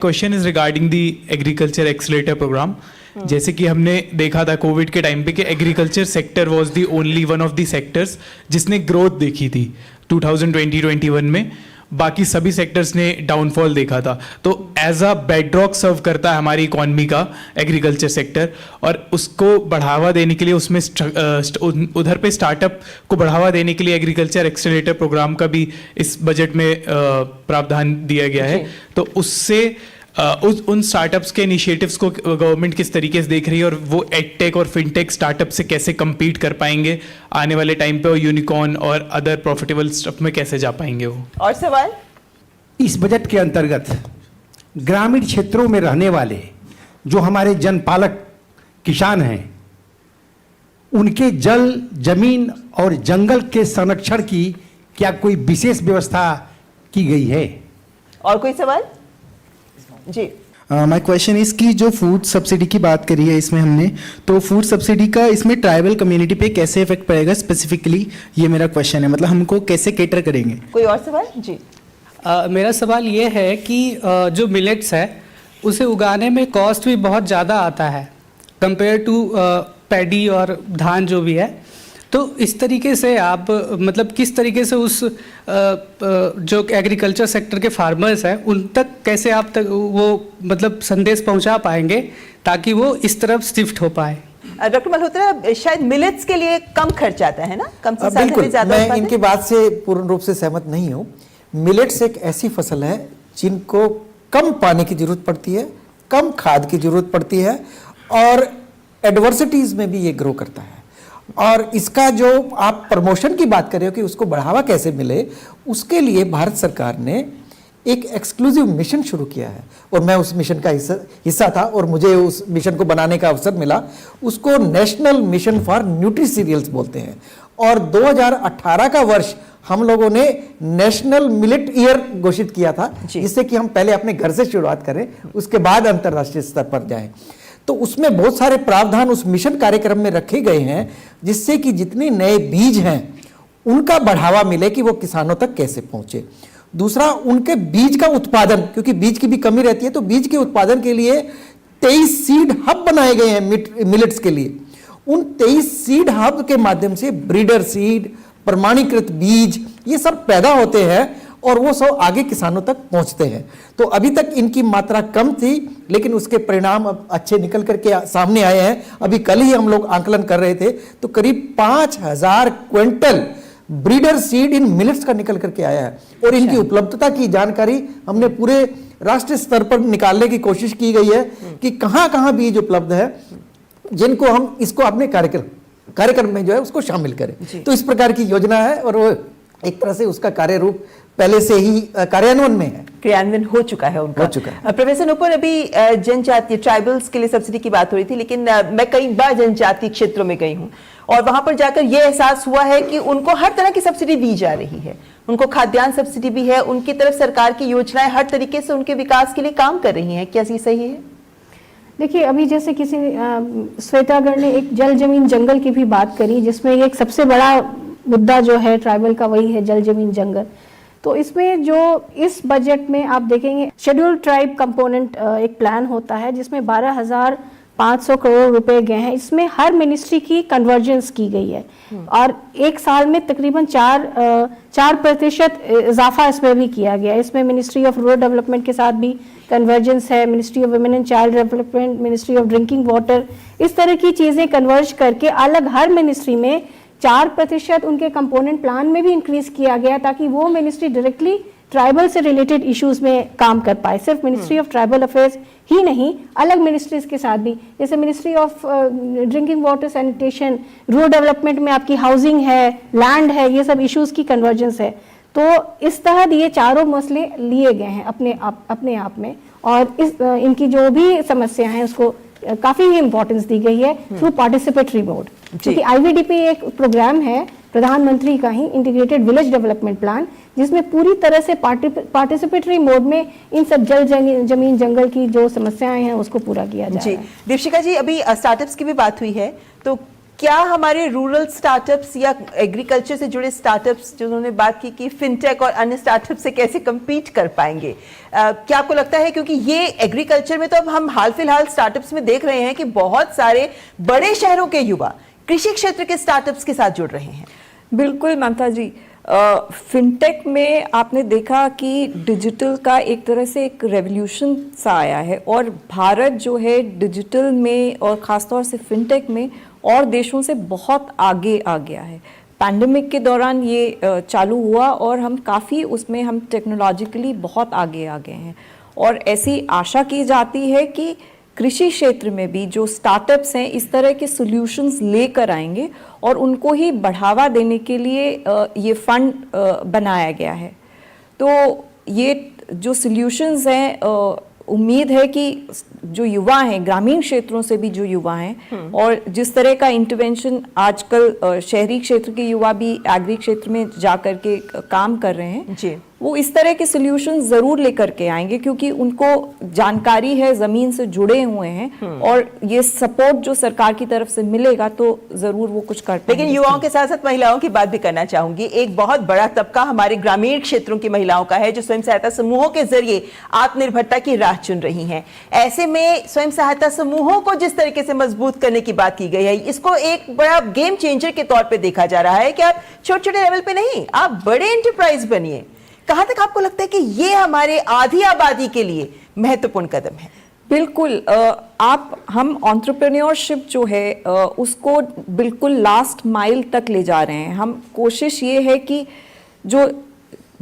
Question is regarding the agriculture accelerator programme. जैसे कि हमने देखा था कोविड के टाइम पे कि agriculture sector was the only one of the sectors जिसने ग्रोथ देखी थी 2020-21 में, बाकी सभी सेक्टर्स ने डाउनफॉल देखा था। तो एज अ बेडरॉक सर्व करता है हमारी इकोनॉमी का एग्रीकल्चर सेक्टर, और उसको बढ़ावा देने के लिए उसमें उधर पे स्टार्टअप को बढ़ावा देने के लिए एग्रीकल्चर एक्सीलरेटर प्रोग्राम का भी इस बजट में प्रावधान दिया गया है। तो उससे उन स्टार्टअप्स के इनिशिएटिव्स को गवर्नमेंट किस तरीके से देख रही है, और वो एडटेक और फिनटेक स्टार्टअप से कैसे compete कर पाएंगे आने वाले टाइम पे, और यूनिकॉर्न और अदर प्रॉफिटेबल स्टफ में कैसे जा पाएंगे वो। और सवाल, इस बजट के अंतर्गत ग्रामीण क्षेत्रों में रहने वाले जो हमारे जनपालक किसान हैं, उनके जल, जमीन और जंगल के संरक्षण की क्या कोई विशेष व्यवस्था की गई है? और कोई सवाल? जी, माय क्वेश्चन इज कि जो फूड सब्सिडी की बात करी है इसमें हमने, तो फूड सब्सिडी का इसमें ट्राइबल कम्युनिटी पे कैसे इफेक्ट पड़ेगा स्पेसिफिकली, ये मेरा क्वेश्चन है। मतलब हमको कैसे केटर करेंगे? कोई और सवाल? जी, मेरा सवाल ये है कि जो मिलेट्स है उसे उगाने में कॉस्ट भी बहुत ज़्यादा आता है कंपेयर टू पैडी और धान जो भी है। तो इस तरीके से आप मतलब किस तरीके से उस जो एग्रीकल्चर सेक्टर के फार्मर्स हैं उन तक कैसे आप तक वो मतलब संदेश पहुंचा पाएंगे ताकि वो इस तरफ शिफ्ट हो पाए? डॉक्टर मल्होत्रा, शायद मिलेट्स के लिए कम खर्च आता है ना, कम से बिल्कुल, ज्यादा मैं इनकी बात से पूर्ण रूप से सहमत नहीं हूँ। मिलेट्स एक ऐसी फसल है जिनको कम पानी की जरूरत पड़ती है, कम खाद की जरूरत पड़ती है, और एडवर्सिटीज में भी ये ग्रो करता है। और इसका जो आप प्रमोशन की बात कर रहे हो कि उसको बढ़ावा कैसे मिले, उसके लिए भारत सरकार ने एक एक्सक्लूसिव मिशन शुरू किया है, और मैं उस मिशन का हिस्सा था और मुझे उस मिशन को बनाने का अवसर मिला। उसको national mission for nutri cereals बोलते हैं, और 2018 का वर्ष हम लोगों ने नेशनल मिलेट ईयर घोषित किया था, जिससे कि हम पहले अपने घर से शुरुआत करें, उसके बाद अंतर्राष्ट्रीय स्तर पर जाएं। तो उसमें बहुत सारे प्रावधान उस मिशन कार्यक्रम में रखे गए हैं, जिससे कि जितने नए बीज हैं उनका बढ़ावा मिले कि वो किसानों तक कैसे पहुंचे। दूसरा, उनके बीज का उत्पादन, क्योंकि बीज की भी कमी रहती है, तो बीज के उत्पादन के लिए 23 सीड हब बनाए गए हैं मिलेट्स के लिए। उन 23 सीड हब के माध्यम से ब्रीडर सीड, प्रमाणीकृत बीज, ये सब पैदा होते हैं और वो सब आगे किसानों तक पहुंचते हैं। तो अभी तक इनकी मात्रा कम थी, लेकिन उसके परिणाम अब अच्छे निकल करके सामने आए हैं। अभी कल ही हम लोग आंकलन कर रहे थे, तो करीब 5000 quintal breeder seed in millets का निकल करके आया है, और इनकी उपलब्धता की जानकारी हमने पूरे राष्ट्रीय स्तर पर निकालने की कोशिश की गई है कि कहां कहां बीज उपलब्ध है, जिनको हम इसको अपने कार्यक्रम में जो है उसको शामिल करें। तो इस प्रकार की योजना है, और वो एक तरह से उसका कार्य रूप पहले से ही कार्यान्वयन में है, क्रियान्वयन हो चुका है उनका। हो चुका है। प्रोफेसर नूपुर, अभी जनजातीय ट्राइबल्स के लिए सब्सिडी की बात हो रही थी, लेकिन मैं कई बार जनजातीय क्षेत्रों में गई हूँ, और वहां पर जाकर यह एहसास हुआ है कि उनको हर तरह की सब्सिडी दी जा रही है। उनको खाद्यान्न सब्सिडी भी है, उनकी तरफ सरकार की योजनाएं हर तरीके से उनके विकास के लिए काम कर रही हैं। क्या ये सही है? देखिए, अभी जैसे किसी श्वेतागर ने एक जल, जमीन, जंगल की भी बात करी, जिसमें एक सबसे बड़ा मुद्दा जो है ट्राइबल का वही है जल, जमीन, जंगल। तो इसमें जो इस बजट में आप देखेंगे शेड्यूल ट्राइब कंपोनेंट एक प्लान होता है, जिसमें 12,500 करोड़ रुपए गए हैं। इसमें हर मिनिस्ट्री की कन्वर्जेंस की गई है, और एक साल में तकरीबन 4% इजाफा इसमें भी किया गया है। इसमें मिनिस्ट्री ऑफ रूरल डेवलपमेंट के साथ भी कन्वर्जेंस है, ministry of women and child development, ministry of drinking water, इस तरह की चीज़ें कन्वर्ज करके अलग हर मिनिस्ट्री में 4% उनके कंपोनेंट प्लान में भी इंक्रीज किया गया, ताकि वो मिनिस्ट्री डायरेक्टली ट्राइबल से रिलेटेड इश्यूज में काम कर पाए। सिर्फ मिनिस्ट्री ऑफ ट्राइबल अफेयर्स ही नहीं, अलग मिनिस्ट्रीज के साथ भी, जैसे ministry of drinking water, sanitation, rural development में आपकी हाउसिंग है, लैंड है, ये सब इश्यूज की कन्वर्जेंस है। तो इस तरह ये चारों मसले लिए गए हैं अपने आप में, और इनकी जो भी समस्या है उसको काफी ही इंपॉर्टेंस दी गई है थ्रू पार्टिसिपेटरी मोड, क्योंकि IVDP एक प्रोग्राम है प्रधानमंत्री का ही, इंटीग्रेटेड विलेज डेवलपमेंट प्लान, जिसमें पूरी तरह से पार्टिसिपेटरी मोड में इन सब जल, जमीन, जंगल की जो समस्याएं हैं उसको पूरा किया जा रहा है। दीपशिका जी, अभी स्टार्टअप्स की भी बात हुई है, तो क्या हमारे रूरल स्टार्टअप्स या एग्रीकल्चर से जुड़े स्टार्टअप्स जो उन्होंने बात की कि फिनटेक और अन्य स्टार्टअप से कैसे compete कर पाएंगे, क्या आपको लगता है, क्योंकि ये एग्रीकल्चर में तो अब हम हाल फिलहाल स्टार्टअप्स में देख रहे हैं कि बहुत सारे बड़े शहरों के युवा कृषि क्षेत्र के स्टार्टअप्स के साथ जुड़ रहे हैं। बिल्कुल ममता जी, फिनटेक में आपने देखा कि डिजिटल का एक तरह से एक रेवोल्यूशन सा आया है और भारत जो है डिजिटल में और ख़ासतौर से फिनटेक में और देशों से बहुत आगे आ गया है। पैंडेमिक के दौरान ये चालू हुआ और हम काफ़ी उसमें हम टेक्नोलॉजिकली बहुत आगे आ गए हैं और ऐसी आशा की जाती है कि कृषि क्षेत्र में भी जो स्टार्टअप्स हैं इस तरह के सॉल्यूशंस लेकर आएंगे और उनको ही बढ़ावा देने के लिए ये फंड बनाया गया है। तो ये जो सॉल्यूशंस हैं, उम्मीद है कि जो युवा हैं, ग्रामीण क्षेत्रों से भी जो युवा हैं और जिस तरह का इंटरवेंशन आजकल शहरी क्षेत्र के युवा भी एग्री क्षेत्र में जा कर के काम कर रहे हैं जी, वो इस तरह के सॉल्यूशन जरूर लेकर के आएंगे क्योंकि उनको जानकारी है, जमीन से जुड़े हुए हैं और ये सपोर्ट जो सरकार की तरफ से मिलेगा तो जरूर वो कुछ कर पाएंगे। लेकिन युवाओं के साथ साथ महिलाओं की बात भी करना चाहूंगी। एक बहुत बड़ा तबका हमारे ग्रामीण क्षेत्रों की महिलाओं का है जो स्वयं सहायता समूहों के जरिए आत्मनिर्भरता की राह चुन रही हैं। ऐसे में स्वयं सहायता समूहों को जिस तरीके से मजबूत करने की बात की गई है, इसको एक बड़ा गेम चेंजर के तौर पर देखा जा रहा है कि आप छोटे छोटे लेवल पे नहीं, आप बड़े एंटरप्राइज बनिए। कहां तक आपको लगता है कि ये हमारे आधी आबादी के लिए महत्वपूर्ण कदम है? बिल्कुल, हम एंटरप्रेन्योरशिप जो है उसको बिल्कुल लास्ट माइल तक ले जा रहे हैं। हम कोशिश ये है कि जो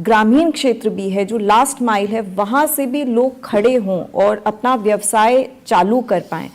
ग्रामीण क्षेत्र भी है, जो लास्ट माइल है, वहाँ से भी लोग खड़े हों और अपना व्यवसाय चालू कर पाएं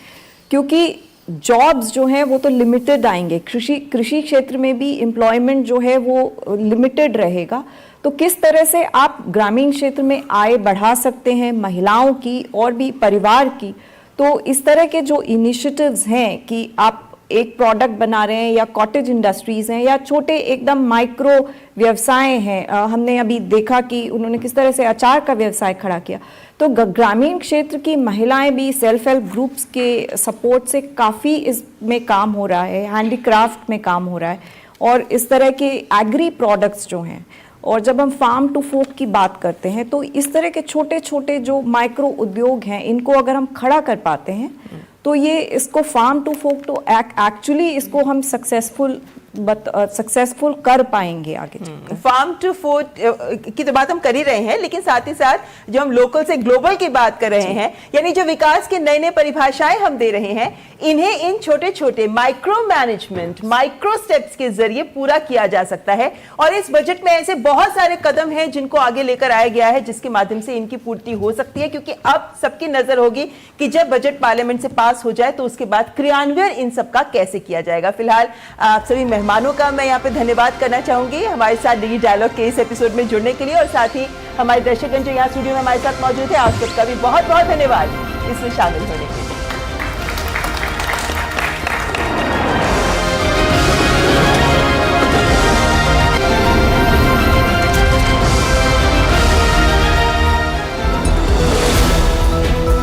क्योंकि जॉब्स जो हैं वो तो लिमिटेड आएंगे। कृषि क्षेत्र में भी एम्प्लॉयमेंट जो है वो लिमिटेड रहेगा। तो किस तरह से आप ग्रामीण क्षेत्र में आय बढ़ा सकते हैं महिलाओं की और भी परिवार की, तो इस तरह के जो इनिशिएटिव्स हैं कि आप एक प्रोडक्ट बना रहे हैं या कॉटेज इंडस्ट्रीज हैं या छोटे एकदम माइक्रो व्यवसाय हैं, हमने अभी देखा कि उन्होंने किस तरह से अचार का व्यवसाय खड़ा किया। तो ग्रामीण क्षेत्र की महिलाएं भी सेल्फ हेल्प ग्रुप्स के सपोर्ट से काफ़ी इसमें काम हो रहा है, हैंडीक्राफ्ट में काम हो रहा है और इस तरह के एग्री प्रोडक्ट्स जो हैं। और जब हम फार्म टू फोक की बात करते हैं तो इस तरह के छोटे छोटे जो माइक्रो उद्योग हैं इनको अगर हम खड़ा कर पाते हैं तो ये इसको फार्म टू फोक तो एक्चुअली इसको हम सक्सेसफुल कर पाएंगे आगे चलकर। फार्म टू फोक की तो बात हम कर ही रहे हैं, लेकिन साथ ही साथ जो हम लोकल से ग्लोबल की बात कर रहे हैं, यानी जो विकास के नए नए परिभाषाएं हम दे रहे हैं, इन्हें इन छोटे छोटे माइक्रो मैनेजमेंट, माइक्रो स्टेप्स के जरिए पूरा किया जा सकता है। और इस बजट में ऐसे बहुत सारे कदम हैं जिनको आगे लेकर आया गया है, जिसके माध्यम से इनकी पूर्ति हो सकती है। क्योंकि अब सबकी नजर होगी कि जब बजट पार्लियामेंट से पास हो जाए तो उसके बाद क्रियान्वयन इन सबका कैसे किया जाएगा। फिलहाल आप सभी मेहमानों का मैं यहाँ पे धन्यवाद करना चाहूंगी हमारे साथ डिगी डायलॉग के इस एपिसोड में जुड़ने के लिए, और साथ ही हमारे दर्शकगण जो यहाँ स्टूडियो में हमारे साथ मौजूद है, आप सबका भी बहुत बहुत धन्यवाद इसमें शामिल होने के लिए।